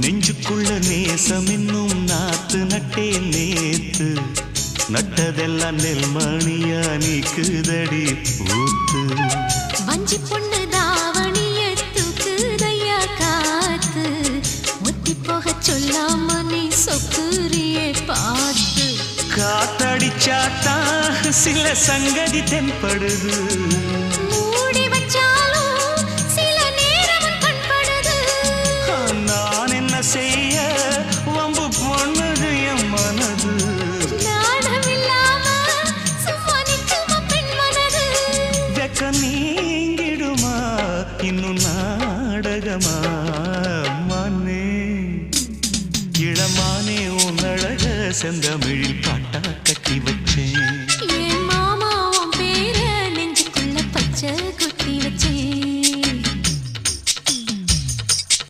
நெஞ்சுக்குள்ள நேசம் இன்னும் நாத்து நட்டே நேத்து நட்டதெல்லாம் நெல்மணியா நீக்குதடி பூத்து வஞ்சி பொண்ணு தாவணிய தூக்குதையா காத்து முத்தி போக சொல்லாம நீ சொக்குரியே பார்த்து காத்தடிச்சாத்தான் சில சங்கதி தென்படுது மூடி வச்சாலும் சில நேரம் கண்படுது நான் என்ன செய்ய வம்பு பொண்ணுது என் மனது நாணம் இல்லாம சும்மா நிற்குமா பெண் மனது வெக்க நீங்கிடுமா இன்னும் நாடகமா மானே இளமானே உன் அழக செந்தமிழில் பாட்டா கட்டி வச்சேன்